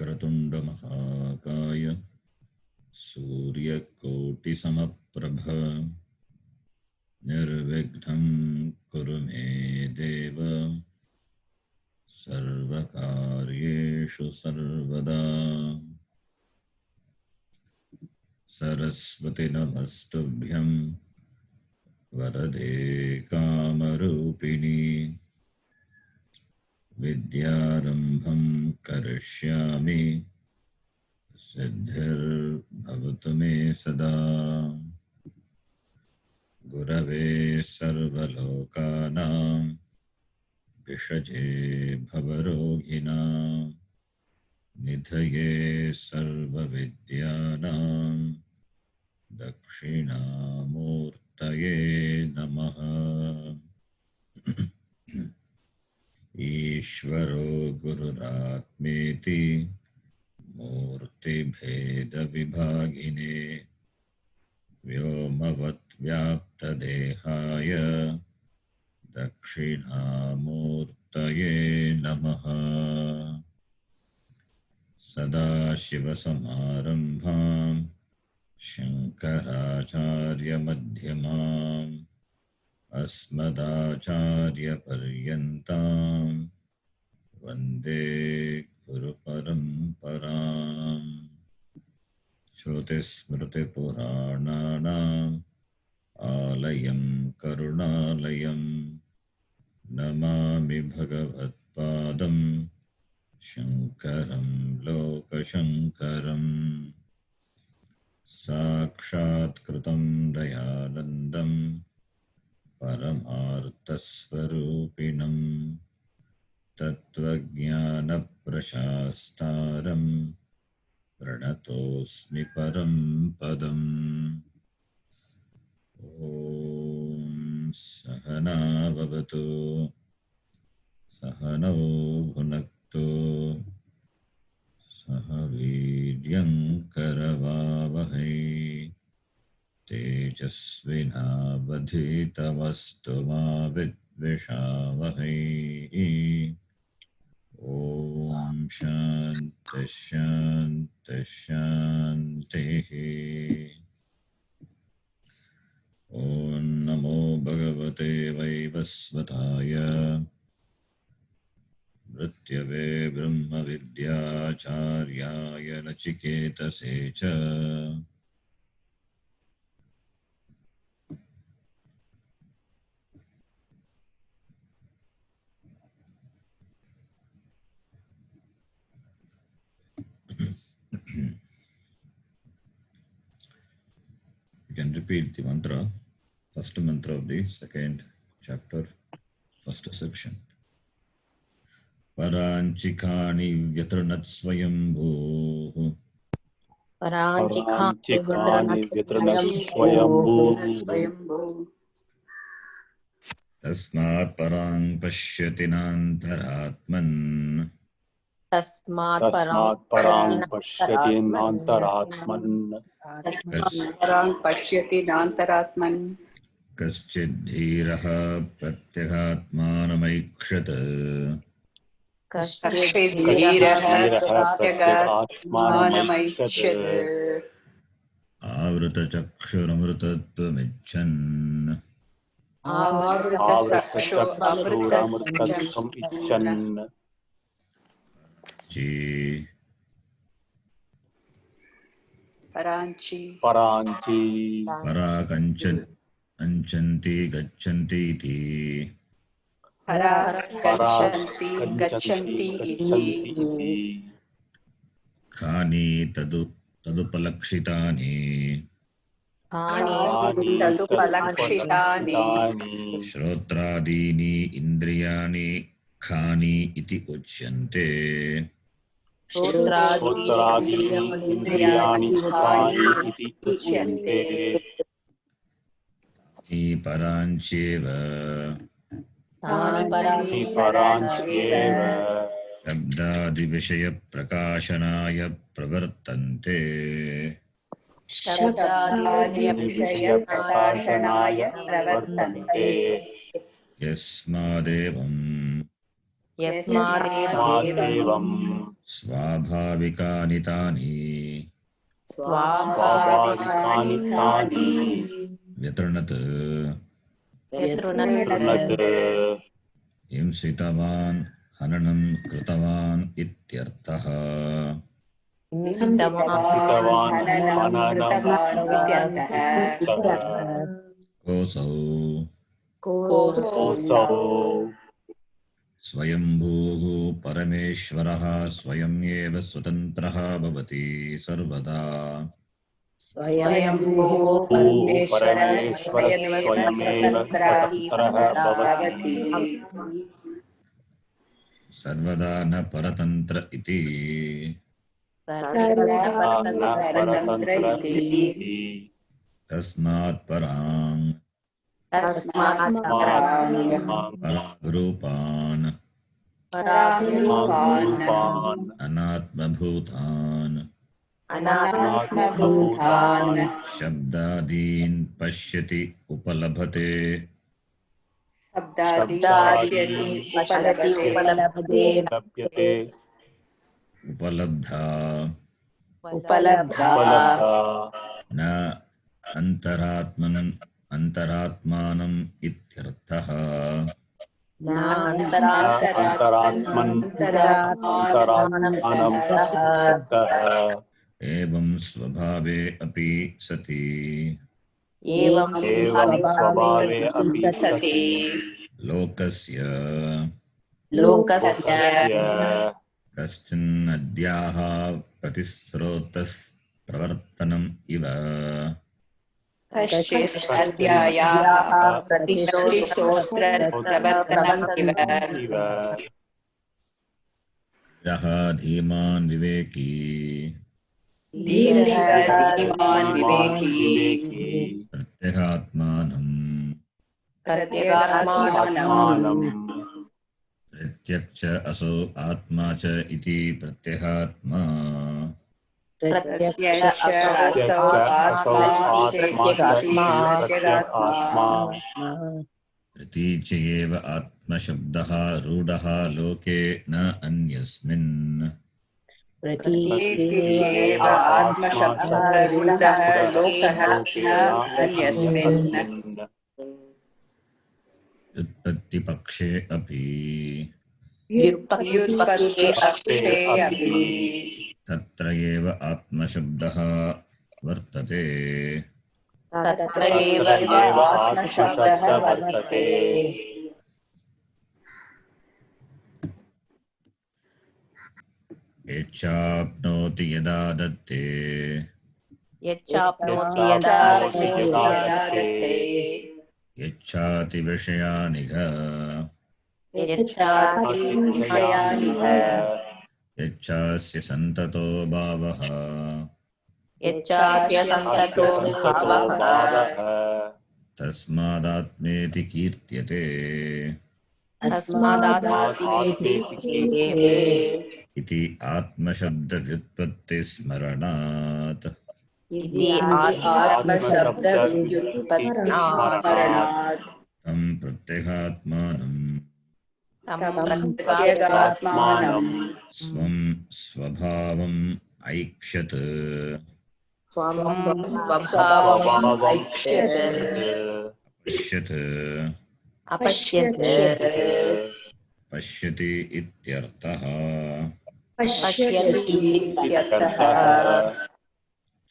वक्रतुंड महाकाय सूर्यकोटिसमप्रभ निर्विघ्नं कुरु मे देव सर्वकार्येषु सर्वदा। सरस्वती नमस्तुभ्यं वरदे कामरूपिणी विद्यारंभं करिष्यामि सिद्धिर्भवतु मे सदा। गुरवे सर्वलोकानां विषजे भवरोगिणां निधये सर्वविद्यानां दक्षिणामूर्तये नमः। ईश्वरो गुरुरात्मेति मूर्तिभेदविभागिने व्योमवद्व्याप्तदेहाय दक्षिणामूर्तये नमः। सदाशिवसमारम्भां शङ्कराचार्यमध्यमाम् अस्मदाचार्यपर्यन्तां वन्दे गुरुपरम्पराम्। श्रुतिस्मृतिपुराणानाम् आलयं करुणालयं नमामि भगवत्पादं शङ्करं लोकशङ्करम्। साक्षात्कृतं दयानन्दं परमार्थस्वरूपिणं तत्त्वज्ञानप्रशास्तारं प्रणतोऽस्मि परं पदम्। ॐ सहना भवतु सहनौ भुनक्तु सह वीर्यं करवावहै तेजस्विनावधीतमस्तु मा विद्विषावहै। ॐ शान्तिः शान्तिः शान्तिः। ॐ नमो भगवते वैवस्वताय मृत्यवे ब्रह्मविद्याचार्याय नचिकेतसे च You can repeat the mantra, first mantra of the second chapter, first section. Paranchikani vyatranat swayambhu Paranchikani vyatranat swayambhu tasmat parang pashyati nantaratman Tasmat parang pashyati nantaratman kaschidhiraha pratyatmanamaikshata avrata chakshuramrutatvam ichan Paranchi Parakanchati gachanti iti Gachanti iti Khani tadupalakshitani Shrotradini indriyani khani iti uchyante indriyani khani iti uchyante Hi parancheva Shabdadi vishaya prakashanaya pravartante Yasmadevam स्वाभाविकानि तानि स्वाभाविकानि तानि व्यतृणत् तृणत् हिंसितवान् हननं कृतवान् इत्यर्थः। हिंसितवान् हननं कृतः कोऽसौ कोऽसौ स्वयंभूः परमेश्वरः स्वयम् एव स्वतन्त्रः भवति सर्वदा। स्वयंभूः परमेश्वरः स्वयमेव स्वतन्त्रः भवति सर्वदा न परतन्त्र इति सर्वदा न परतन्त्र इति तस्मात् पराम् पराग्रूपान् रूपान् अनात्मभूतान् अनात्मभूतान् शब्दादीन् पश्यति उपलभते शब्दादीन् उपलभते लभ्यते उपलब्धा उपलब्धा न अंतरात्मानम् इत्यर्थः। अन्तरात्मन् अन्तरात्मानम् इत्यर्थः एवं स्वभावे अपि सति एवं एवं स्वभावे अपि सति लोकस्य लोकस्य कश्चिन्नद्याः प्रतिस्रोतः प्रवर्तनम् इव कश्चिद्याः प्रतिशोत्रप्रवर्तनम् इव यः धीमान् विवेकी धीमान् विवेकी प्रत्यगात्मानम् आत्मानम् प्रत्यक्ष असौ आत्मा च इति प्रत्यगात्मा प्रत्यक्ष असौ आत्मा प्रत्यगात्मा प्रतीच एव आत्मशब्दः रूढः लोके न अन्यस्मिन् प्रतीचेव आत्मशब्दरूढः लोकः न अन्यस्मिन् व्युत्पत्तिपक्षे अपि व्युत्पत्तिपक्षे अपि तत्र एव आत्मशब्दः वर्तते तत्र एव आत्मशब्दः वर्तते यच्चाप्नोति यदा दत्ते यच्चाप्नोति यदा दत्ते यच्छाति विषयानिघ यच्छाति विषयानिह यच्छास्य सन्ततो भावः यच्चास्य संततो भावः तस्मादात्मेति कीर्त्यते तस्मादात्मेति कीर्त्यते इति आत्मशब्दव्युत्पत्तिस्मरणात् इति आत्मशब्दव्युत्पत्तिस्मरणात् तं प्रत्यगात्मानं प्रत्यगात्मानं स्वं स्वभावम् ऐक्षत् स्वभावम् ऐक्षत् पश्यत् अपश्यत् पश्यति इत्यर्थः। पश्यति इत्यर्थः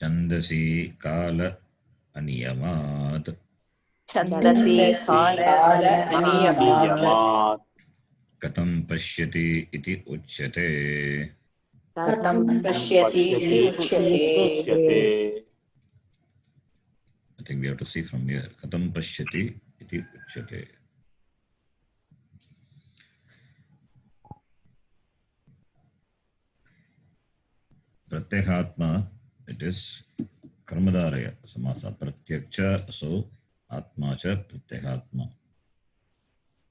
छन्दसि काल अनियमात् छन्दसि काल नियमात् कथं पश्यति इति उच्यते। कथं पश्यति इति उच्यते I think we have to see from here. कथं पश्यति इति उच्यते. प्रत्यगात्मा, it is कर्मधारय समासा. प्रत्यक्ष असो आत्मा च प्रत्यगात्मा.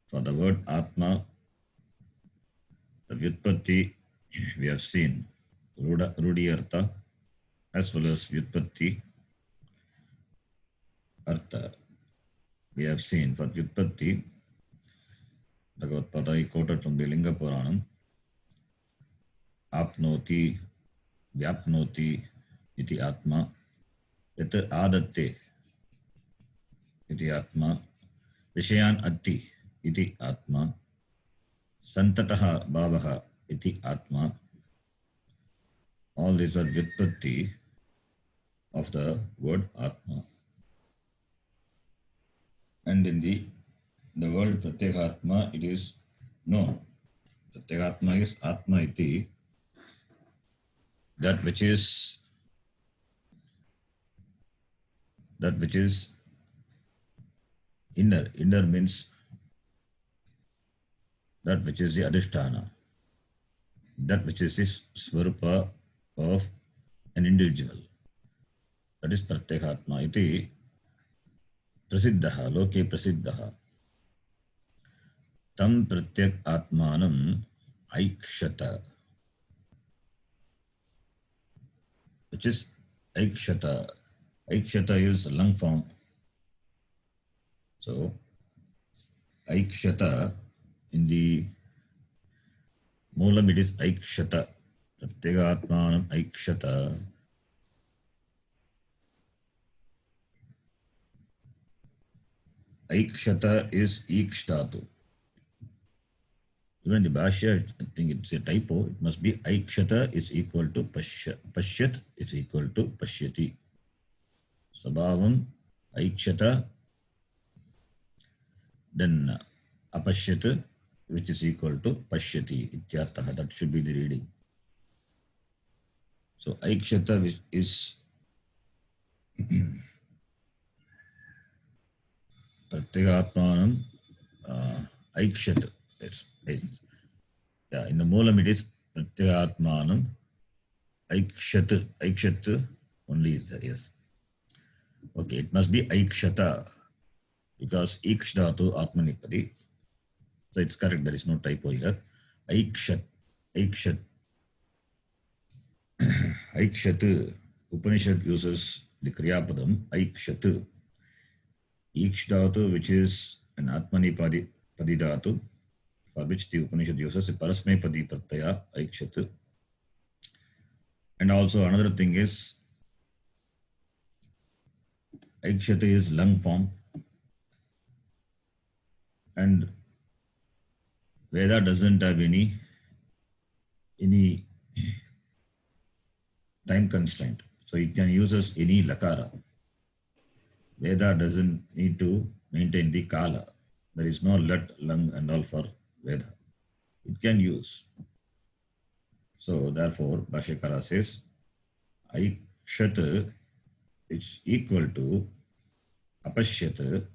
For the word atma, the vyutpatti we have seen, rudi artha as well as vyutpatti artha. We have seen for vyutpatti, Bhagavad Pada he quoted from the Linga Puranam, आप व्याप्नोति इति आत्मा, यत् आदत्ते इति आत्मा, विषयान् अत्ति इति आत्मा, सन्ततः भावः इति आत्मा. All these are vyutpatti of the word Atma. And in the word Pratyekatma, it is known. Pratyekatma is Atma iti, that which is inner. Inner means that which is the Adhisthana, that which is the Swarupa of an individual. That is Pratyekatma iti prasiddhaha, loke prasiddhaha. Tam Pratyek Atmanam Aikshata, which is Aikshata. Aikshata is lung form. So, Aikshata, in the Moolam it is Aikshata. Pratyekatmanam Aikshata. Aikshata is Iksh-dhatu. Even the Bhashya, I think it's a typo. It must be Aikshata is equal to Pashyat is equal to Pashyati. Sabhavam Aikshata, then Apashyat, which is equal to Pashyati. Ityarthaha. That should be the reading. So Aikshata is Pratyekatmanam Aikshat. Yeah, in the Moolam it is Pratyekatmanam Aikshat. Aikshat only is there, yes. Okay, it must be Aikshata because Iksh-dhatu Atmanipadi. So it's correct, there is no typo here. Aikshat. Aikshat. Aikshat. Upanishad uses the Kriyapadam Aikshat. Iksh-dhatu, which is an Atmanipadi dhatu, for which the Upanishad uses the Parasmepadi Pratyaya Aikshat. And also another thing is Aikshata is lung form, and Veda doesn't have any time constraint. So it can use as any lakara. Veda doesn't need to maintain the kala. There is no lat, lung and all for Veda. It can use. So therefore, Bhashyakara says, Aikshat is equal to Apashyat,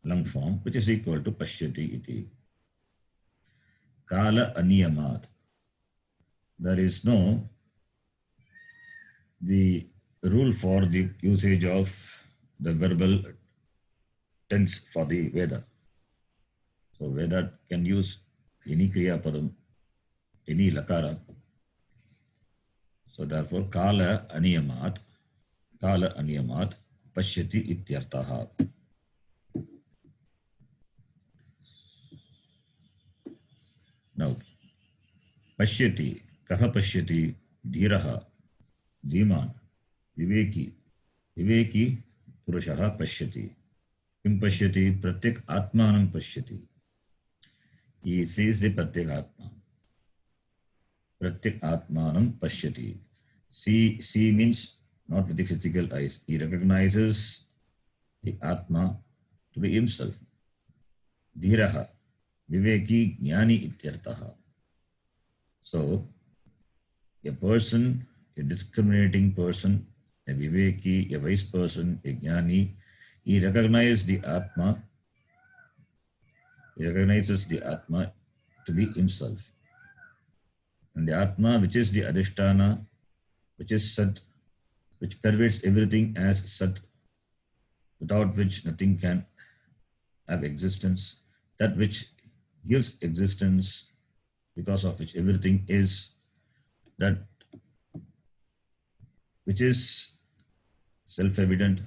lung form, which is equal to Pashyati iti. Kala aniyamat. There is no the rule for the usage of the verbal tense for the Veda. So Veda can use any Kriya Padam, any Lakara. So therefore, Kala aniyamat, Pashyati ityartaha. Now, Pashyati, Kaha Pashyati, Dhiraha, Dhiman, Viveki, Purushaha Pashyati. Kim Pashyati, Pratyek Atmanam Pashyati. He sees the Pratyek Atma. Pratyek Atmanam Pashyati. See means not with the physical eyes. He recognizes the Atma to be himself. Dhiraha, Viveki, Jnani ityartaha. So, a person, a discriminating person, a Viveki, a wise person, a Jnani, he recognizes the Atma. He recognizes the Atma to be himself. And the Atma, which is the Adhisthana, which is Sat, which pervades everything as Sat, without which nothing can have existence, that which gives existence, because of which everything is, that which is self-evident,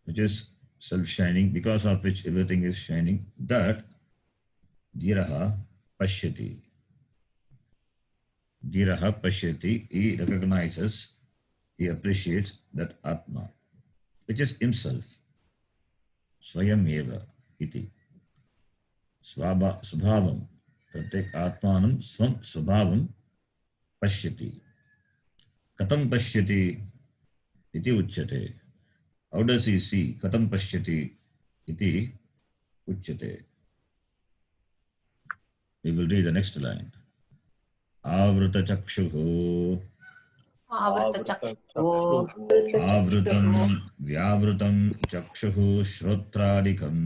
which is self-shining, because of which everything is shining, that Dhiraha Pashyati. Dhiraha pashyati, he recognizes, he appreciates that Atma, which is himself. Swayam eva iti. Swabhavam. Pratyek Atmanam swam swabhavam pashyati. Katam pashyati iti uchyate. How does he see? Katam pashyati iti uchyate. We will read the next line. Avrita chakshuhu. आवृतचक्षुः Avrutam vyavrutam chakshuhu shrotraadikam.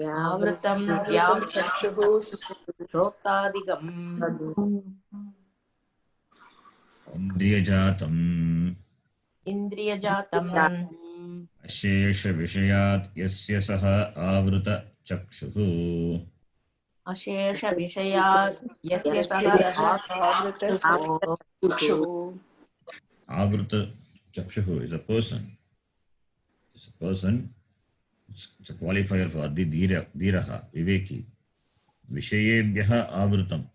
आवृतं व्यावृतं श्रोत्रादिकम् Indriyajatam इन्द्रियजातम् अशेष विषयात् यस्य सः आवृत चक्षुः. अशेषविषयात् यस्य सः आत्मचक्षुः Avruta chakshuhu is a person. It's a person. It's a qualifier for the dhiraha, viveki. Vishayebhyaha avrutam.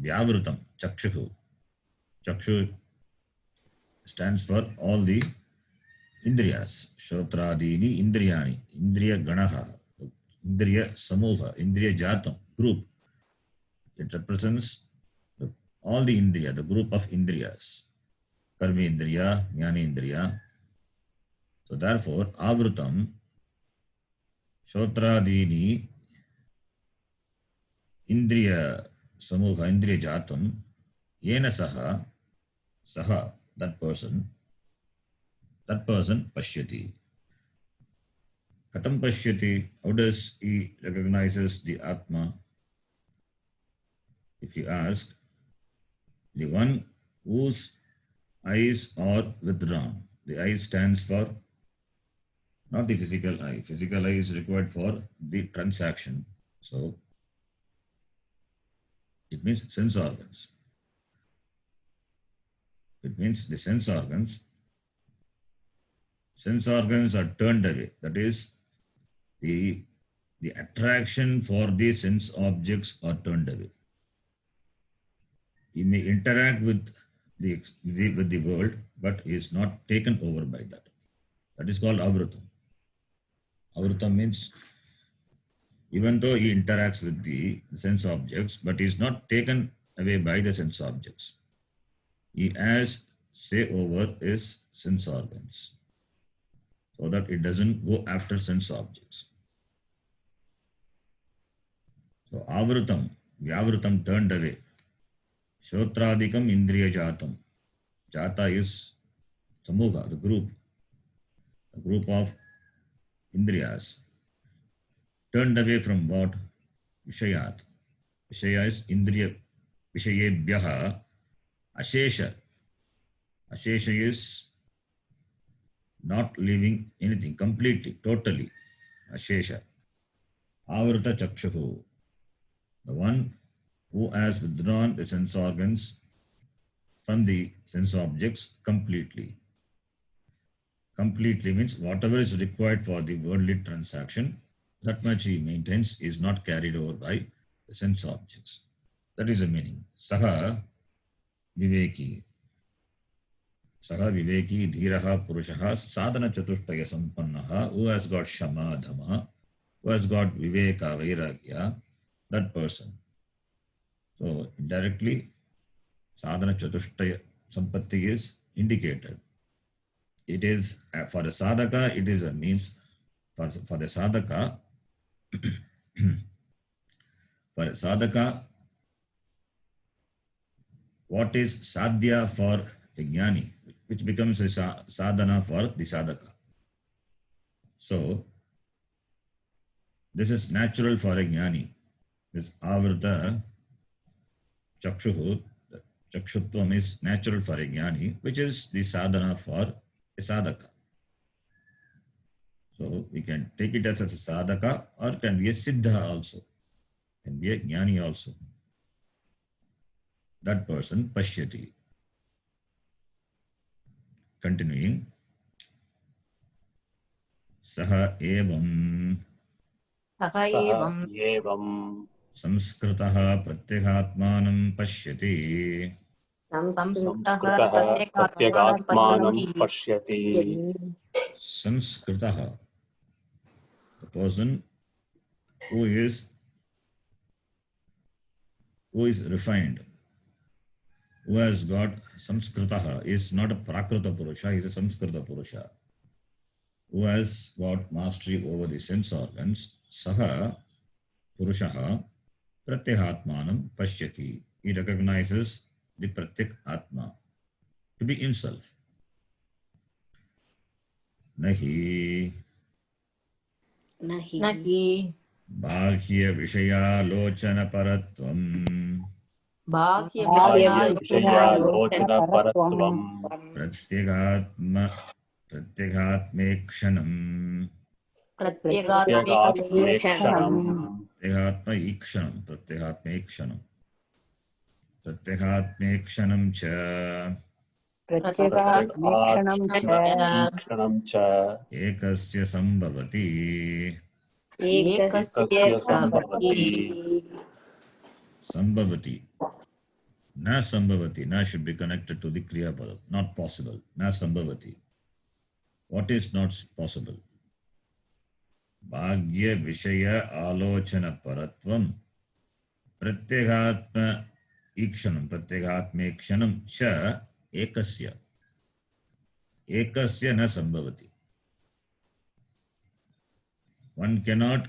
Vyavrutam chakshuhu. Chakshu stands for all the indriyas. Shotradini indriyani. Indriya ganaha. Indriya samoha. Indriya jatam. Group. It represents all the indriya, the group of indriyas. Karmi indriya, jnani indriya. So therefore, avrutam, shotradini, indriya samoha, indriya jatam, yena saha, that person pashyati. Katam pashyati, how does he recognizes the Atma? If you ask, the one whose eyes are withdrawn. The eye stands for not the physical eye. Physical eye is required for the transaction. So it means sense organs. It means the sense organs are turned away. That is, the attraction for the sense objects are turned away. He may interact with the world, but he is not taken over by that. That is called avrutam. Avrutam means even though he interacts with the sense objects, but he is not taken away by the sense objects. He has say over his sense organs, so that it doesn't go after sense objects. So avrutam, vyavrutam, turned away. Shotradikam indriya jatam. Jata is samoga, the group of indriyas. Turned away from what? Vishayat. Vishaya is indriya. Vishayebhyaha. Ashesha. Ashesha is not leaving anything, completely, totally. Ashesha. Avrita chakshuhu. The one who has withdrawn the sense organs from the sense objects completely. Completely means whatever is required for the worldly transaction, that much he maintains is not carried over by the sense objects. That is the meaning. Saha viveki. Saha viveki dhiraha purushaha sadhana chatushtaya sampannaha, who has got shama dhamma, who has got viveka vairagya, that person. So indirectly, sadhana chatushtaya sampatti is indicated. It is for the sadhaka, it is a means for the sadhaka. For a sadhaka, what is sadhya for a jnani, which becomes a sadhana for the sadhaka. So this is natural for a jnani. This avrita chakshuhu, chakshutvam is natural for a jnani, which is the sadhana for a sadhaka. So we can take it as a sadhaka, or can be a siddha also, can be a jnani also. That person pashyati. Continuing. Saha evam. सः एवं संस्कृतः प्रत्यगात्मानं पश्यति. संस्कृतः संस्कृतः प्रत्यगात्मानं प्रत्यगात्मानं पश्यति पश्यति. Sanskritah, the person who is refined, who has got Samskritah, is not a Prakrita Purusha, he is a Samskrita Purusha, who has got mastery over the sense organs. Saha Purushaha Pratyahatmanam Pashyati. He recognizes the Pratyak Atma to be himself. Nahi न हि Bhagya Vishayalochana Paratvam बाह्यविषयालोचनपरत्वम् Pratyagatmekshanam प्रत्यगात्मेक्षणम् Pratyagatmekshanam cha प्रत्यगात्मेक्षणं च ekasya sambhavati. एकस्य सम्भवति. Sambhavati. Na sambhavati. Na should be connected to the Kriya Pada. Not possible. Na sambhavati. What is not possible? Bhagya Vishaya Alochana Paratvam Pratyagatma Ikshanam Pratyagatmekshanam cha ekasya. Ekasya na sambhavati. One cannot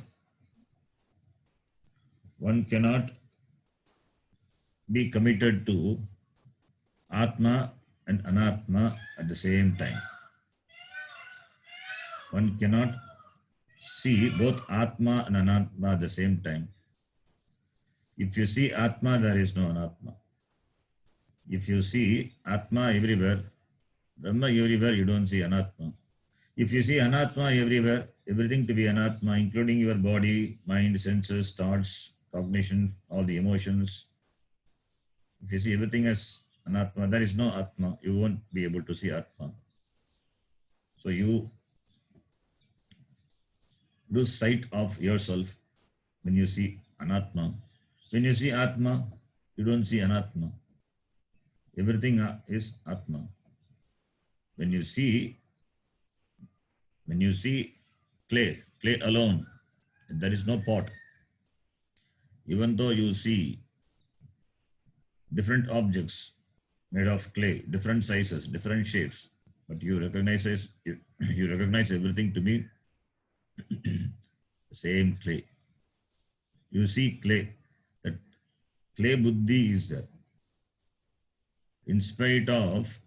be committed to Atma and Anatma at the same time. One cannot see both Atma and Anatma at the same time. If you see Atma, there is no Anatma. If you see Atma everywhere, Brahma everywhere, you don't see Anatma. If you see Anatma everywhere, everything to be Anatma, including your body, mind, senses, thoughts, cognition, all the emotions. If you see everything as Anatma, there is no Atma. You won't be able to see Atma. So you lose sight of yourself when you see Anatma. When you see Atma, you don't see Anatma. Everything is Atma. When you see clay alone, there is no pot. Even though you see different objects made of clay, different sizes, different shapes, but you recognize everything to be the same clay. You see clay, that clay buddhi is there. In spite of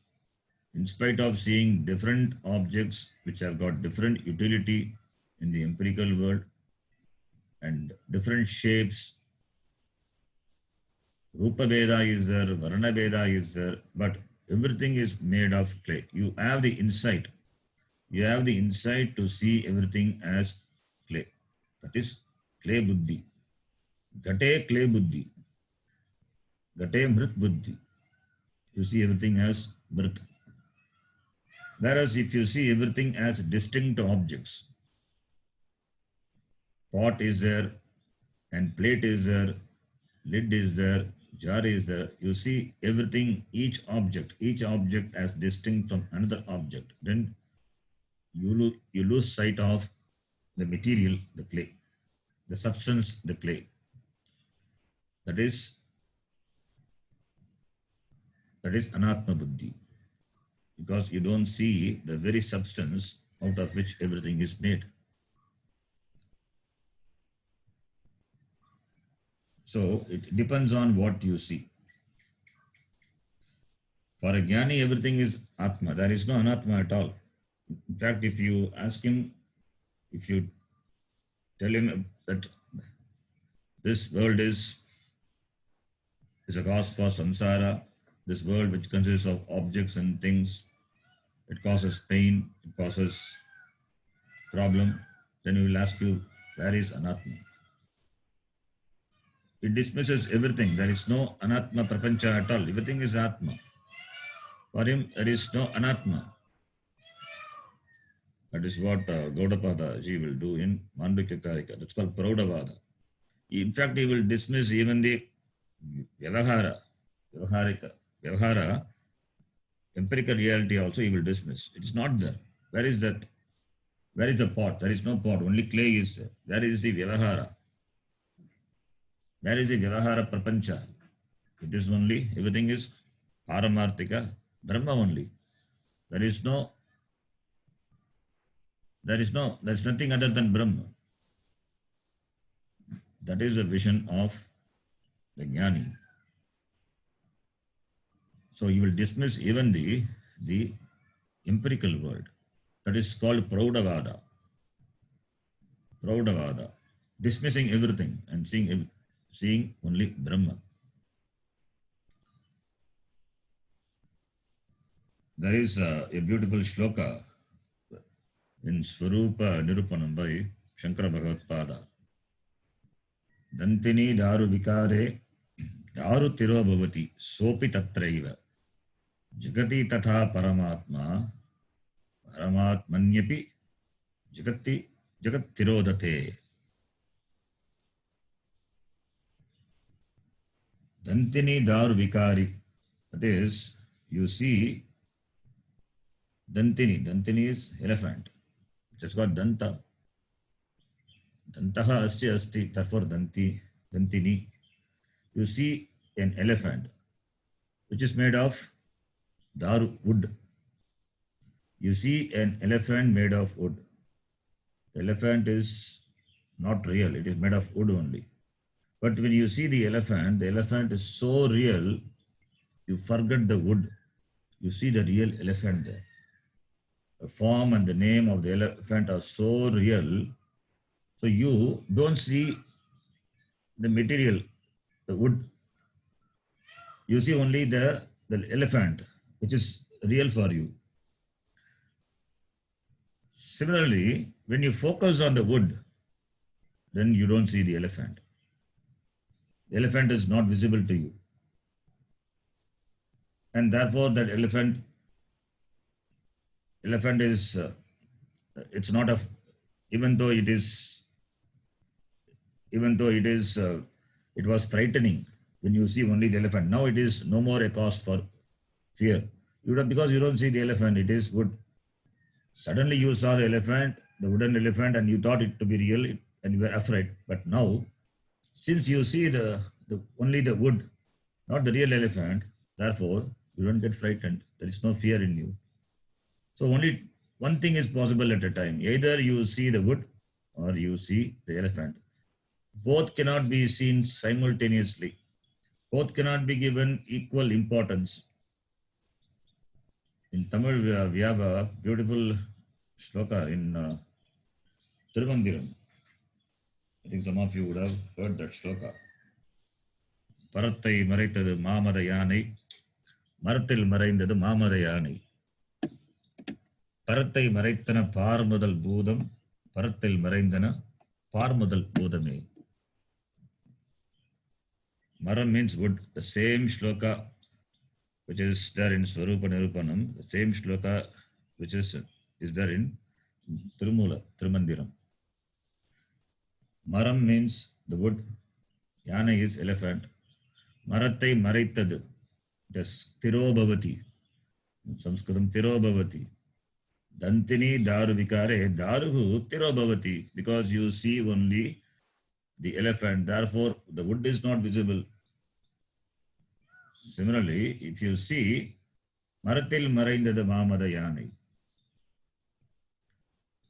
seeing different objects which have got different utility in the empirical world and different shapes, Rupa Veda is there, Varna Veda is there, but everything is made of clay. You have the insight. You have the insight to see everything as clay. That is clay buddhi. Gate clay buddhi. Gate mrit buddhi. You see everything as mrit. Whereas if you see everything as distinct objects, pot is there and plate is there, lid is there, jar is there. You see everything, each object as distinct from another object. Then you lose sight of the material, the clay, the substance, the clay. That is Anatma Buddhi. Because you don't see the very substance out of which everything is made. So it depends on what you see. For a Jnani, everything is Atma. There is no Anatma at all. In fact, if you ask him, if you tell him that this world is a cause for samsara, this world which consists of objects and things, it causes pain, it causes problem, then he will ask you, where is Anatma? It dismisses everything. There is no Anatma Prapancha at all. Everything is Atma. For him, there is no Anatma. That is what Gaudapada ji will do in Mandukya Karika. That's called Praudavada. In fact, he will dismiss even the vyavahara, vyavahara, empirical reality also he will dismiss. It is not there. Where is that? Where is the pot? There is no pot. Only clay is there. That is the vyavahara. That is the vyavahara prapancha. It is only, everything is paramarthika, Brahma only. There is nothing other than Brahma. That is the vision of the Jnani. So you will dismiss even the empirical world. That is called Praudavada. Praudavada. Dismissing everything and seeing only Brahma. There is a beautiful shloka in Swarupa Nirupanam by Shankara Bhagavad-pada. Dantini daru vikare daru tiro bhavati sopi tatraiva jagati tatha paramatma paramatmanyapi jagat tirodate. Dantini daru vikari. That is, you see Dantini. Dantini is elephant. It has got Danta. Dantaha asti, therefore Dantini. You see an elephant which is made of daru, wood. You see an elephant made of wood. The elephant is not real. It is made of wood only. But when you see the elephant is so real, you forget the wood. You see the real elephant there. The form and the name of the elephant are so real, so you don't see the material, the wood. You see only the elephant, which is real for you. Similarly, when you focus on the wood, then you don't see the elephant. The elephant is not visible to you. And therefore that elephant is, it's not even though it was frightening when you see only the elephant. Now it is no more a cause for fear. Because you don't see the elephant, it is wood. Suddenly you saw the elephant, the wooden elephant, and you thought it to be real and you were afraid. But now, since you see only the wood, not the real elephant, therefore you don't get frightened. There is no fear in you. So only one thing is possible at a time. Either you see the wood or you see the elephant. Both cannot be seen simultaneously. Both cannot be given equal importance. In Tamil, we have a beautiful shloka in Tirumandiram. I think some of you would have heard that shloka. Parattai maraitadu mamada yanai, marathil maraindadu mamada yanai. Parattai maraithana parmudal bhoodam, parathil maraindana parmudal bhoodame. Maram means wood. The same shloka which is there in Swarupa Nirupanam, the same shloka which is there in Tirumandiram. Maram means the wood, Yana is elephant, Marattai maraitadu, it is Tirobhavati, Sanskritam Tirobhavati. Dantini daru vikare daruhu Tirobhavati, because you see only the elephant, therefore the wood is not visible. Similarly, if you see Marathil maraindadu mamada yanai,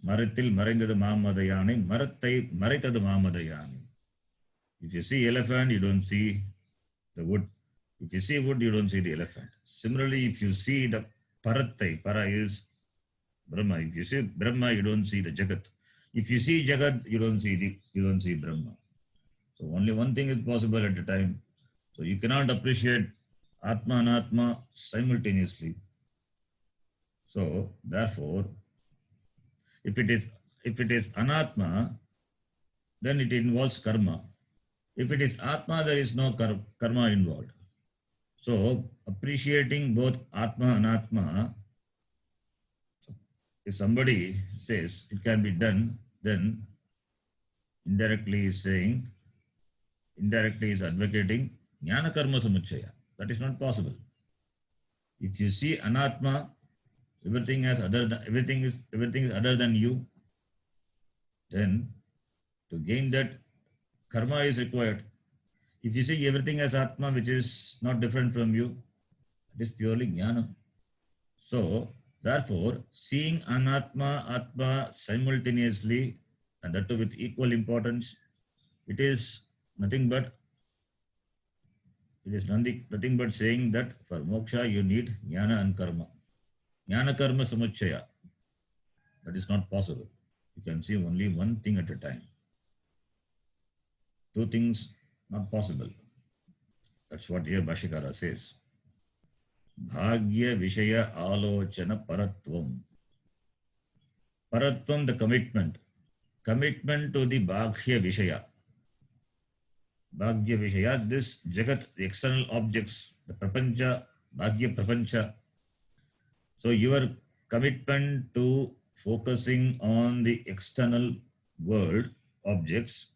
Marathil maraindadu mamada yanai, Marattai maraitadu mamada yanai. If you see elephant, you don't see the wood. If you see wood, you don't see the elephant. Similarly, if you see the Parattai, para is Brahma. If you see Brahma, you don't see the Jagat. If you see Jagat, you don't see Brahma. So only one thing is possible at a time. So you cannot appreciate Atma and Atma simultaneously. So therefore, if it is Anatma, then it involves karma. If it is Atma, there is no karma involved. So appreciating both Atma and Atma, if somebody says it can be done, then indirectly is saying indirectly is advocating jnana karma samuchaya. That is not possible. If you see anatma, everything is other than you, then to gain that karma is required. If you see everything as atma, which is not different from you, it is purely jnana. So, therefore, seeing anatma, atma simultaneously, and that too with equal importance, it is nothing but saying that for moksha you need jnana and karma. Jnana karma samuchaya. That is not possible. You can see only one thing at a time. Two things not possible. That's what here Bhashikara says. Bhagya Vishaya Alochana Paratvam. Paratvam, the commitment. Commitment to the Bhagya Vishaya. Bhagya Vishaya, this Jagat, the external objects, the Prapancha, Bhagya Prapancha. So your commitment to focusing on the external world objects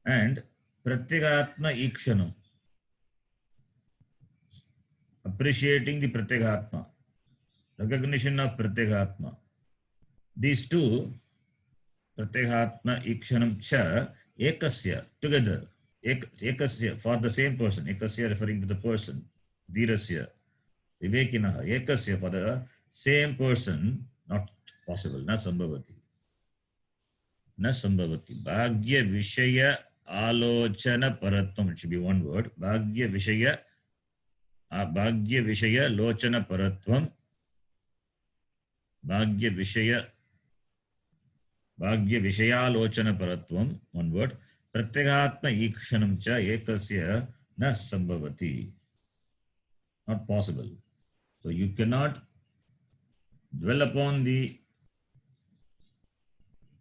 and Pratyagatma Ikshanam, appreciating the Pratyagatma, recognition of Pratyagatma. These two, Pratyagatma Ikshanam cha, ekasya, together, ekasya, for the same person, ekasya referring to the person, dhirasya, vivekinaha, ekasya, for the same person, not possible, na sambhavati. Na sambhavati. Bhagya Vishaya Alochana Paratvam, it should be one word. Bhagya Vishaya Lochana Paratvam. Bhagya Vishaya Lochana Paratvam, one word. Pratyagatma Ikshanam cha ekasya na sambhavati. Not possible. So you cannot dwell upon the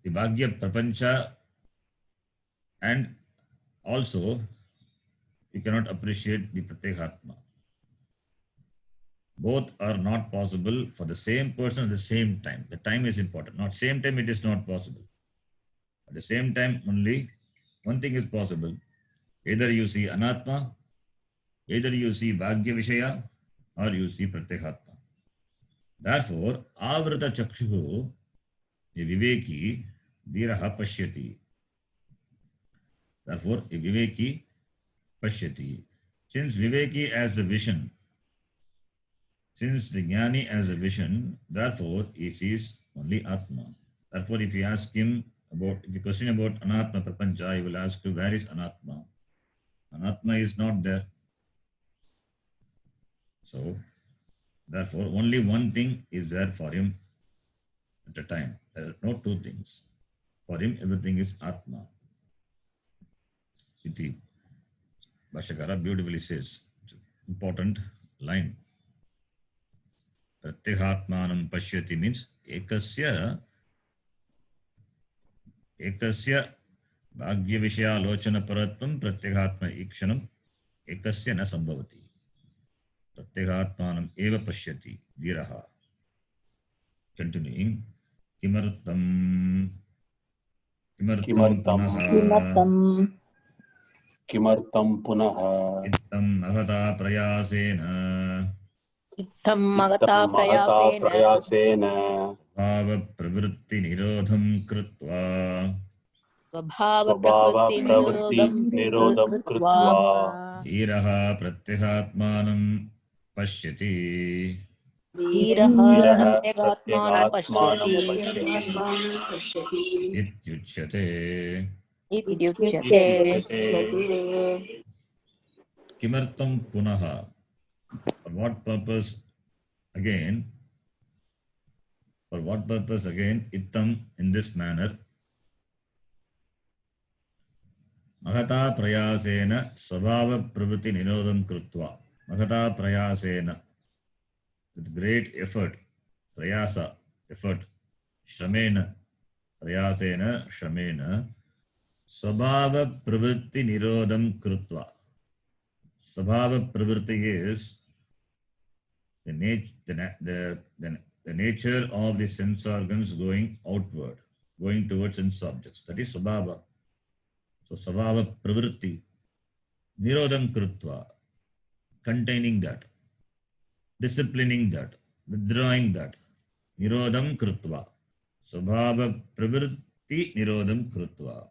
Bhagya Prapancha, and also you cannot appreciate the Pratyagatma. Both are not possible for the same person at the same time. The time is important. Not same time, it is not possible. At the same time, only one thing is possible. Either you see Anatma, either you see Bhagya Vishaya, or you see Pratyagatma. Therefore, Avrata Chakshuhu, a Viveki, Dhiraha Pashyati. Therefore, a Viveki Pashyati. Since Viveki as the vision, since the Jnani as a vision, therefore he sees only Atma. Therefore, if you ask him about, if you question about Anatma Prapancha, he will ask you, where is Anatma? Anatma is not there. So, therefore, only one thing is there for him at a time. There are no two things. For him, everything is Atma. Iti Bhashyakara beautifully says, it's an important line. Pratyagatmanam pashyati means ekasya bhagya vishaya lochana paratvam pratyagatma ikshanam ekasya na sambhavati. Pratyagatmanam eva pashyati dhiraha. Continuing. Kimartam punaha ittam mahata prayasena bhava pravritti nirodham krutva dhiraha pratyagatmanam pashyati. Ityuchyate. Kimartam punaha. For what purpose again? For what purpose again? Ittam, in this manner. Mahata prayasena svabhava pravritti nirodham krutva. Mahata prayasena. With great effort. Prayasa, effort. Shramena. Prayasena, shramena. Svabhava pravritti nirodham krutva. Svabhava pravritti is the nature of the sense organs going outward, going towards sense objects. That is Svabhava. So svabhava pravritti nirodham krutva, containing that, disciplining that, withdrawing that. Nirodham krutva. Svabhava pravritti nirodham krutva.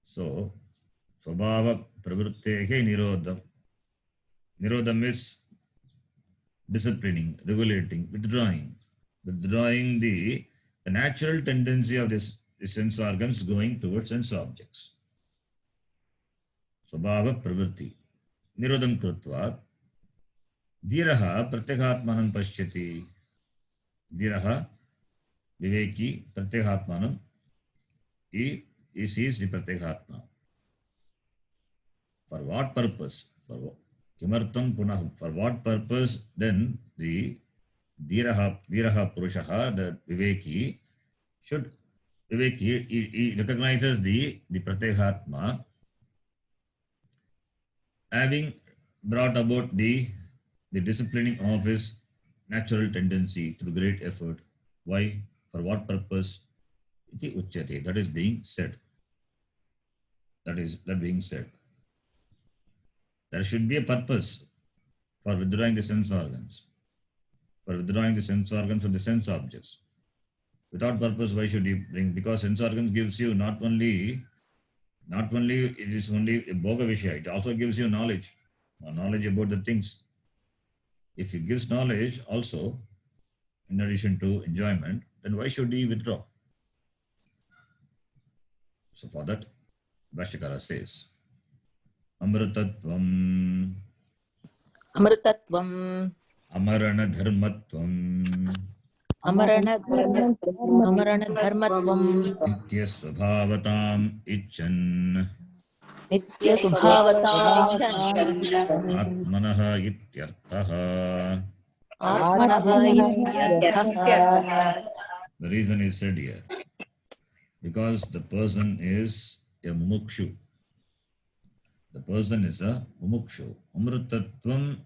So svabhava pravrittehe nirodham. Nirodham is disciplining, regulating, withdrawing the natural tendency of the sense organs going towards sense objects. Svabhava pravritti nirodham krutva dhiraha pratyekhatmanam pashyati. Dhiraha, viveki, pratyekhatmanam, he sees the pratyekhatma. For what purpose? Kimartam punah. For what purpose then the dhiraha purushaha, the viveki, he recognizes the pratyekhatma having brought about the disciplining of his natural tendency through great effort. Why? For what purpose? Iti uchyate. That is being said. That being said. There should be a purpose for withdrawing the sense organs. For withdrawing the sense organs from the sense objects. Without purpose, why should you bring? Because sense organs gives you not only it is only a bhoga vishya, it also gives you knowledge about the things. If it gives knowledge also, in addition to enjoyment, then why should he withdraw? So for that, Bhashyakara says, Amritatvam, Amritatvam, Amarana dharmatvam, Amarana dharmatvam, Nitya svabhavatam icchan, Nitya subhavatam, Atmanaha ityarthaha. Atmanaha ityarthaha. The reason is said here, because the person is a mumukshu. The person is a mumukshu. Amritatvam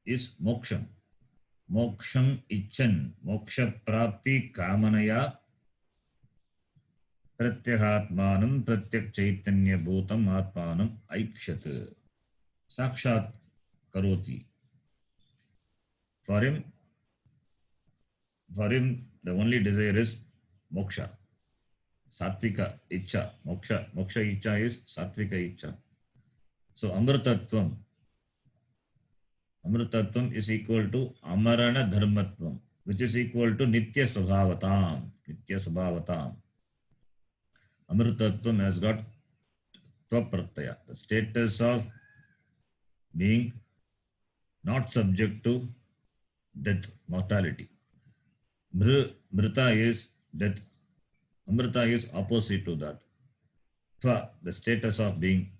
is moksham. Moksham icchan. Moksha prapti kamanaya pratyekhatmanam pratyak chaitanya bhutam atmanam aikshat. Sakshat karoti. For him, the only desire is moksha. Sattvika icha. Moksha icha is sattvika icha. So amritatvam is equal to amarana dharmatvam, which is equal to nitya svabhavatam. Amritatvam has got tva pratyaya, the status of being not subject to death, mortality. Mrita is death. Amrita is opposite to that. Tva, the status of being.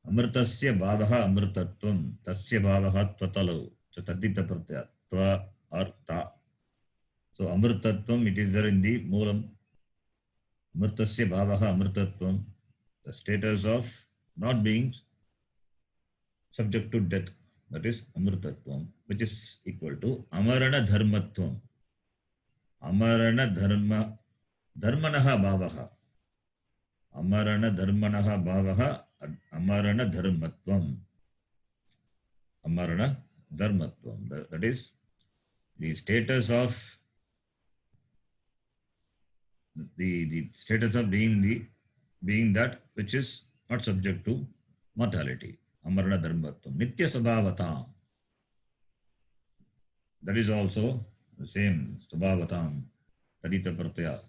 Amritasya bhavaha amritatvam, tasya bhavaha tvatalu. So tadita pratyaya, tva or ta. So amritatvam, it is there in the moolam. Amritasya bhavaha amritatvam, the status of not being subject to death. That is amritatvam, which is equal to amarana dharmatvam. Amarana dharmanaha bhavaha. Amarana dharmanaha bhavaha. Amarana dharmatvam. Amarana dharmatvam. That is the status of the status of being that which is not subject to mortality. Amarana dharmatvam. Nitya sabhavatam. That is also the same sabhavatam. Tadita pratyaya.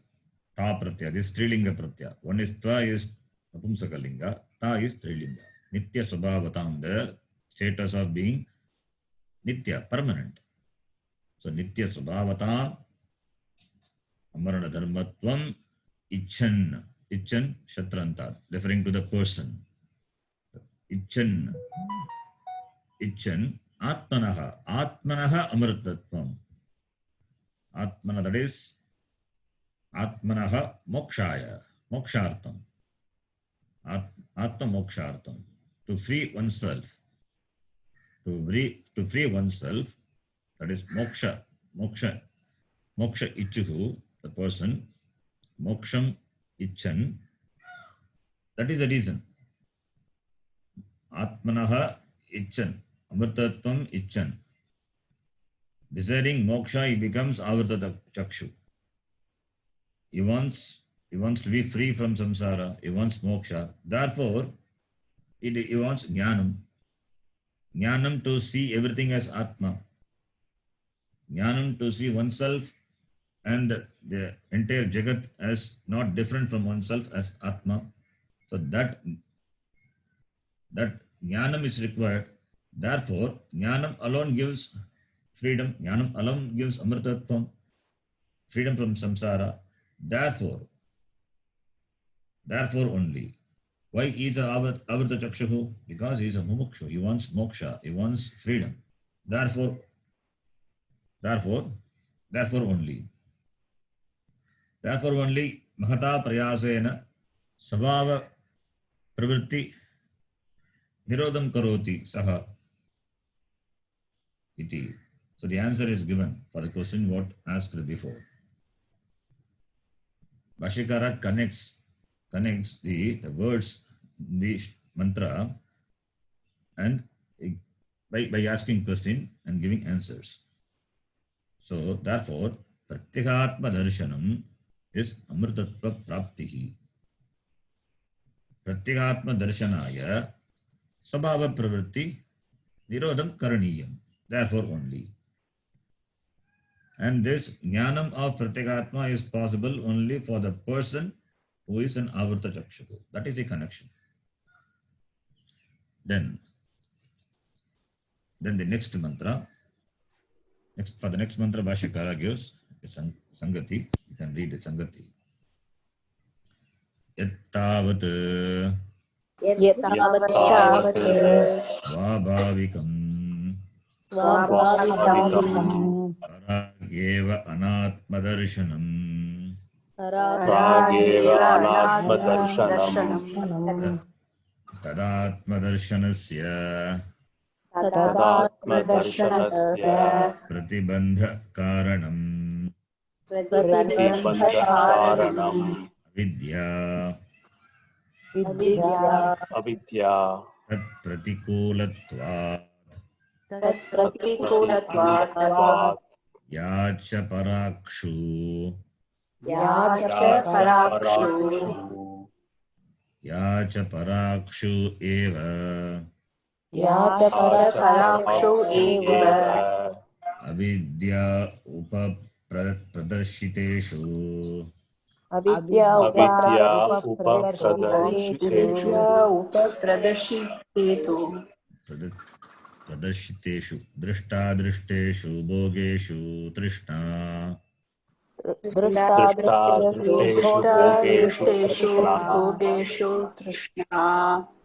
Ta pratyaya. This is Strilinga pratyaya. One is tva is Napumsakalinga. Ta is Strilinga. Nitya sabhavatam. The status of being nitya, permanent. So nitya sabhavatam. Amarana dharmatvam. Icchan shatranta. Referring to the person. Icchan atmanaha amritatvam. Atmana, that is atmanaha mokshartam. Atma mokshartam. To free oneself. To free oneself, that is moksha ichuhu, the person, moksham icchan, That is the reason. Atmanaha icchan, amrtatvam icchan. Desiring moksha, he becomes avarta chakshu. He wants to be free from samsara. He wants moksha. Therefore, he wants jnanam. Jnanam to see everything as atma. Jnanam to see oneself and the entire jagat as not different from oneself as atma. So that jnanam is required. Therefore, jnanam alone gives freedom. Jnanam alone gives amritatvam, freedom from samsara. Therefore only. Why is a avarta chakshuhu? Because he is a mumukshu. He wants moksha. He wants freedom. Therefore only. Therefore only mahata prayasena sabhava pravritti nirodham karoti saha iti. So the answer is given for the question what asked before. Bhashyakara connects the words in the mantra and by asking question and giving answers. So therefore, pratyekatma darshanam is amritatva praptihi. Pratyekatma darshanaya sabhava pravritti nirodham karaniyam. Therefore only. And this jnanam of pratyekatma is possible only for the person who is an avarta chakshuku. That is the connection. Then the next mantra. For the next mantra, Bhashyakara gives a sangati. You can read the sangati. Yattavat यत्तावत् svabhavikam स्वाभाविकम् parageva anatmadarshanam प्रागेव अनात्मदर्शनम् tadatmadarshanasya तदात्मदर्शनस्य pratibandha karanam प्रतिबन्धकारणम् vidya अविद्या tat pratikulatvat तत्प्रतिकूलत्वात् yacha parakshu yacha parakshu eva पराक्षु एव avidya upapradarshiteshu अविद्या उपप्रदर्शितेतु प्रदर्शितेषु दृष्टादृष्टेषु भोगेषु तृष्णा दृष्टादृष्टेषु भोगेषु तृष्णा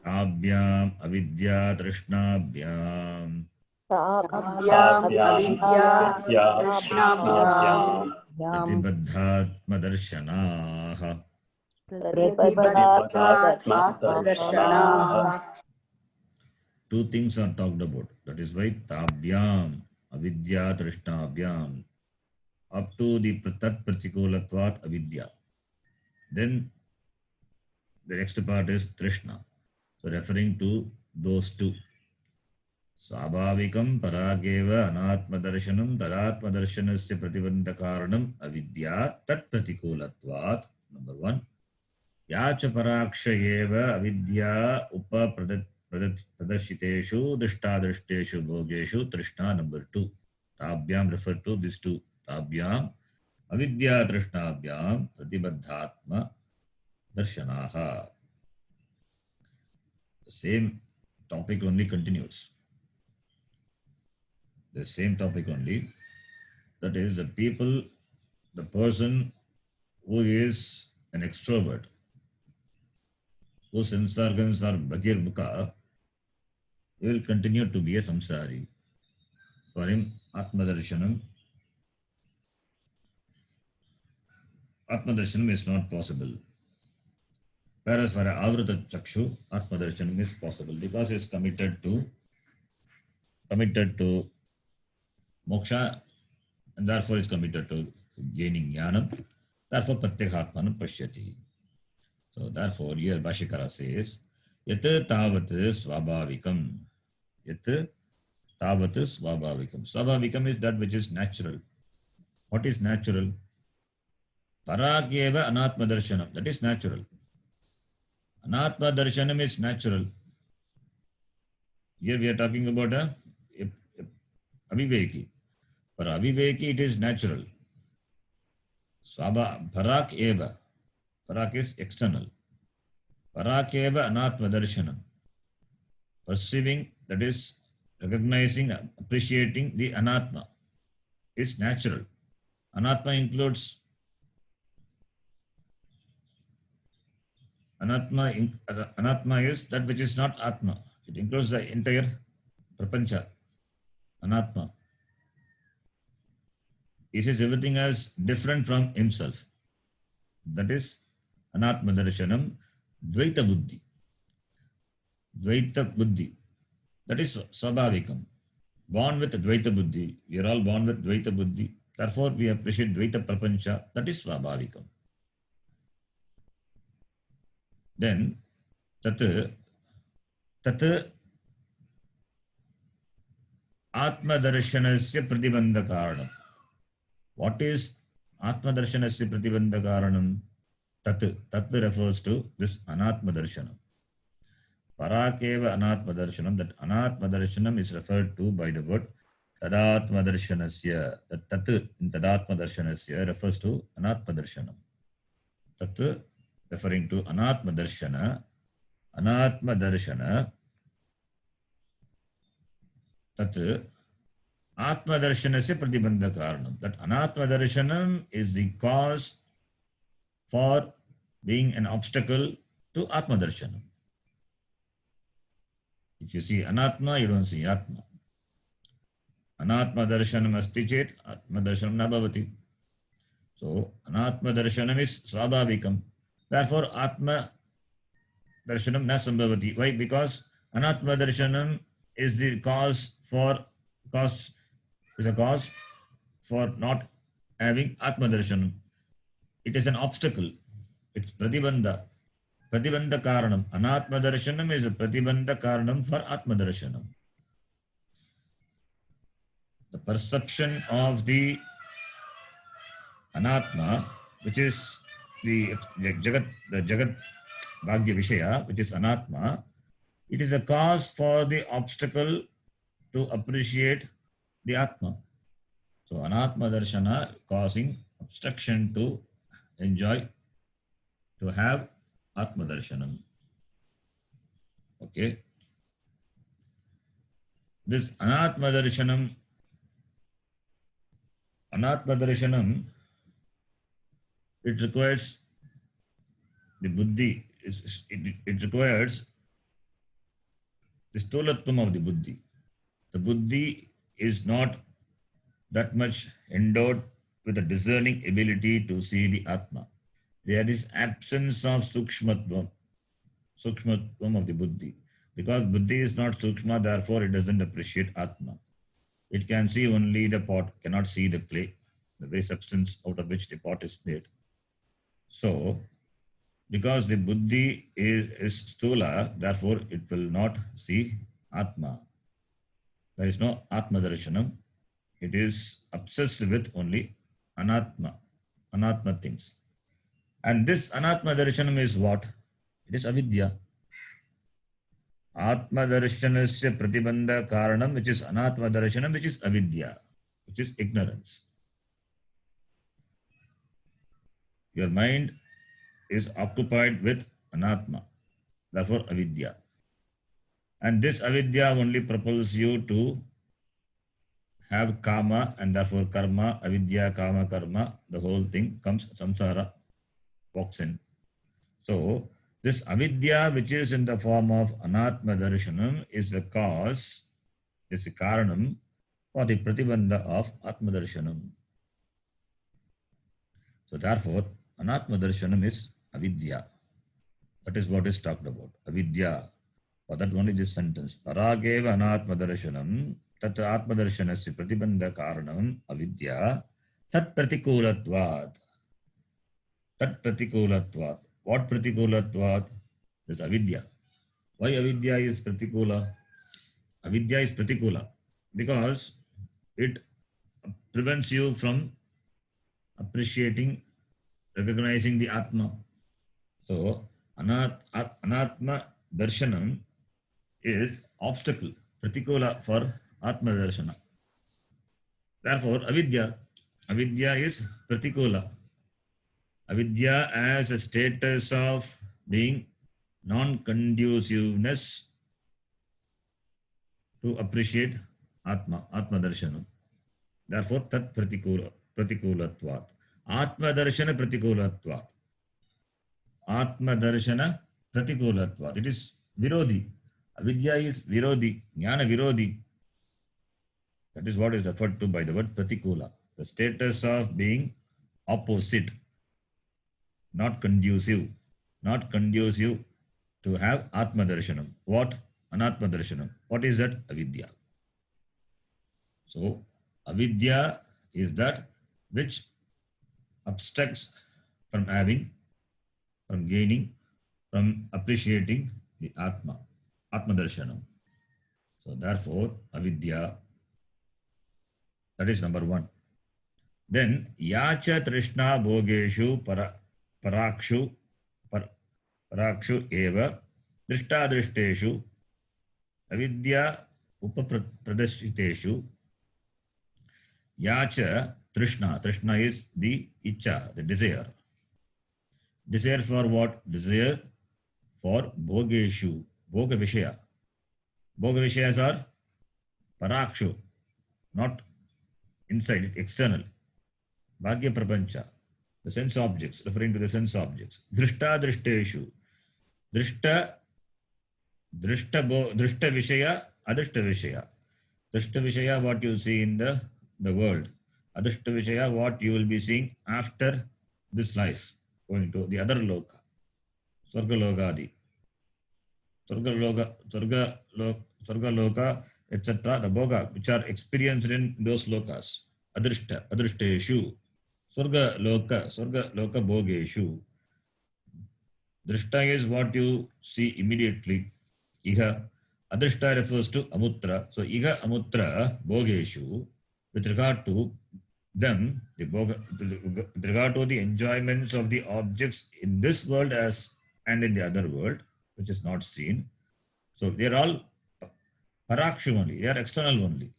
ताभ्याम् अविद्या तृष्णाभ्याम् अविद्या तृष्णाभ्याम् प्रतिबद्धात्मदर्शनाः प्रतिबद्धात्मदर्शनाः. Two things are talked about. That is why tabhyam avidya trishnabhyam up to the tat pratikulatvat avidya. Then the next part is trishna. So referring to those two. Swabhavikam parageva anatmadarshanam tadatmadarshanasya pratibandhakaranam avidya tat pratikulatvat. Number one. Yacha parakshayeva avidya upa pradashiteshu drishtadrishteshu bhogeshu trishna. Number two. Tabhyam refer to these two. Tabhyam avidya trishnabhyam pratibadhatma darshanaha. The same topic only continues. The same topic only. That is the people, the person who is an extrovert, whose sense organs are Bhagirmukha, will continue to be a samsari. For him, Atmadarshanam is not possible. Whereas for Avrata Chakshu, Atmadarshanam is possible because he is committed to moksha and therefore is committed to gaining jnanam. Therefore, Pratyekatmanam Pashyati. So therefore, here Bhashikara says, Yat tavat svabhavikam. Yat tavat svabhavikam. Svabhavikam is that which is natural. What is natural? Parakyeva anatma darshanam. That is natural. Anatma darshanam is natural. Here we are talking about a aviveki. For aviveki, it is natural. Parak eva. Parak is external. Parak eva anatma darshanam. Perceiving, that is recognizing, appreciating the anatma is natural. Anatma includes Anatma is that which is not Atma. It includes the entire prapancha. Anatma. He says everything as different from himself. That is Anatma Darshanam, Dvaita Buddhi. Dvaita Buddhi. That is Swabhavikam. Born with Dvaita Buddhi. We are all born with Dvaita Buddhi. Therefore, we appreciate Dvaita Prapancha. That is Swabhavikam. Then, tat Atma Darshanasya Pratibandhakaranam. What is Atma Darshanasya Pratibandhakaranam? Tat refers to this Anatma Darshanam. Parakeva Anatma Darshanam. That Anatma Darshanam is referred to by the word Tadatma Darshanasya. That Tat in Tadatma Darshanasya refers to Anatma Darshanam. Tat referring to Anatma Darshana. Anatma Darshana. Tat Atma Darshanasya Pratibandhakaranam. That Anatma Darshanam is the cause for being an obstacle to Atma Darshanam. If you see Anatma, you don't see Atma. Anatma Darshanam asti chet, Atma Darshanam na bhavati. So, Anatma Darshanam is Swabhavikam. Therefore, Atma Darshanam na sambhavati. Why? Because Anatma Darshanam is the cause for not having Atma Darshanam. It is an obstacle. It's Pratibandha. Pratibandha Karanam. Anatma Darshanam is a Pratibandha Karanam for Atma Darshanam. The perception of the Anatma, which is the Jagat Bhagya Vishaya, which is Anatma, it is a cause for the obstacle to appreciate the Atma. So Anatma Darshana causing obstruction to enjoy, to have Atma Darshanam. Okay. This Anatma Darshanam, it requires the buddhi, it requires the stolatvam of the buddhi. The buddhi is not that much endowed with a discerning ability to see the Atma. There is absence of sukshmatvam of the buddhi. Because buddhi is not sukshma, therefore it doesn't appreciate Atma. It can see only the pot, cannot see the clay, the very substance out of which the pot is made. So, because the buddhi is stula, therefore it will not see Atma. There is no Atma Darshanam. It is obsessed with only Anatma things. And this Anatma Darshanam is what? It is avidya. Atma Darshanasya Pratibandha Karanam, which is Anatma Darshanam, which is avidya, which is ignorance. Your mind is occupied with Anatma, therefore avidya. And this avidya only propels you to have kama and therefore karma, avidya, kama, karma, the whole thing comes, samsara walks in. So, this avidya, which is in the form of Anatma Darshanam, is the cause, is the karanam for the pratibandha of Atma Darshanam. So, therefore, Anatma Darshanam is avidya. That is what is talked about. Avidya. For that only this sentence. Parageva Anatma Darshanam, tat Atma Darshanasya Pratibandha Karanam, avidya, tat pratikulatvat. Tat pratikulatvat. What pratikulatvat? This avidya. Why avidya is pratikula? Avidya is pratikula because it prevents you from appreciating, recognizing the Atma. So, Anatma Darshanam is obstacle, pratikula for Atma Darshana. Therefore, avidya is pratikula. Avidya as a status of being non-conduciveness to appreciate Atma Darshanam. Therefore, tat pratikulatvat. Atma Darshana pratikulatvat. Atma Darshana pratikulatvat. It is virodhi. Avidya is virodhi, jnana virodhi. That is what is referred to by the word pratikula. The status of being opposite, not conducive to have Atma Darshanam. What? Anatma Darshanam. What is that? Avidya. So, avidya is that which obstructs from having, from gaining, from appreciating the Atma Darshanam. So, therefore, avidya, that is number one. Then, yacha trishna bhogeshu parakshu eva drishteshu avidya upapradashiteshu. Yacha trishna is the icha, the desire. Desire for what? Desire for bhogeshu, bhoga vishaya. Bhoga vishayas are parakshu, not inside, external. Bhagya prapancha, the sense objects, referring to the sense objects. Drishteshu. Drishta vishaya, adrishta vishaya. Drishta vishaya, what you see in the world. Adrishta vishaya, what you will be seeing after this life, going to the other loka. Sarga logadi. Sarga loka, etc. The bhoga, which are experienced in those lokas. Adrishteshu. Sarga loka bhogeshu. Drishta is what you see immediately. Iha. Adrishta refers to amutra. So, iha amutra bhogeshu, with regard to them, the bhoga, with regard to the enjoyments of the objects in this world as and in the other world, which is not seen. So, they are all parakshu only, they are external only.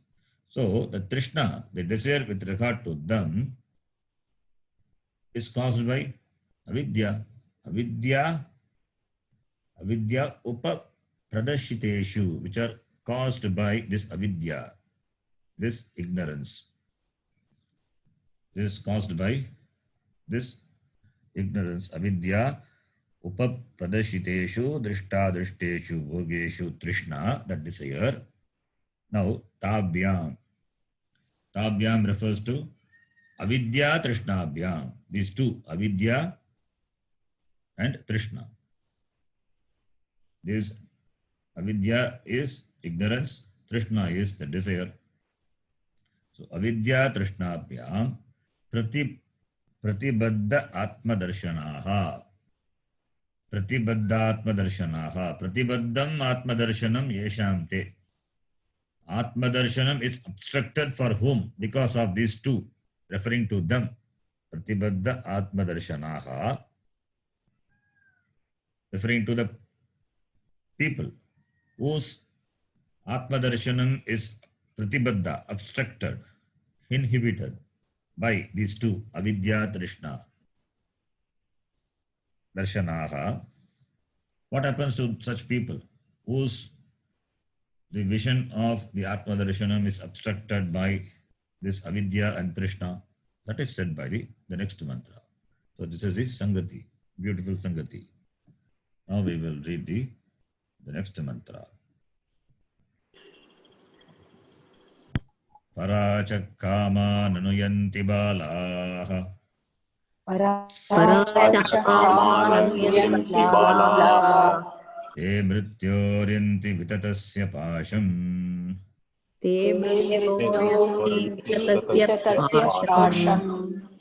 So, the trishna, the desire with regard to them, is caused by avidya. Avidya upapradashiteshu, which are caused by this avidya, this ignorance. This is caused by this ignorance. Avidya upapradashiteshu drishteshu bhogeshu trishna, that desire. Now, tabhyam. Tabhyam refers to avidya trishnabhyam. These two, avidya and trishna. This avidya is ignorance, trishna is the desire. So, avidya trishnabhyam pratibadda atma darshanaha. Pratibadda atma darshanaha. Pratibaddam atma darshanam yesham te. Atma darshanam is obstructed for whom? Because of these two, referring to them. Pratibadda atma darshanaha, referring to the people whose atma darshanam is pratibadda, obstructed, inhibited by these two, avidya trishna darshanaha. What happens to such people whose the vision of the atma darshanam is obstructed by this avidya and trishna? That is said by the next mantra. So this is the Sangati, beautiful Sangati. Now we will read the next mantra. Parachakama nanuyanti balaha. Parachakamanuyanti balaha. Te mrityoryanti vitatasya pasham. Te mrityoryanti vitatasya pasham.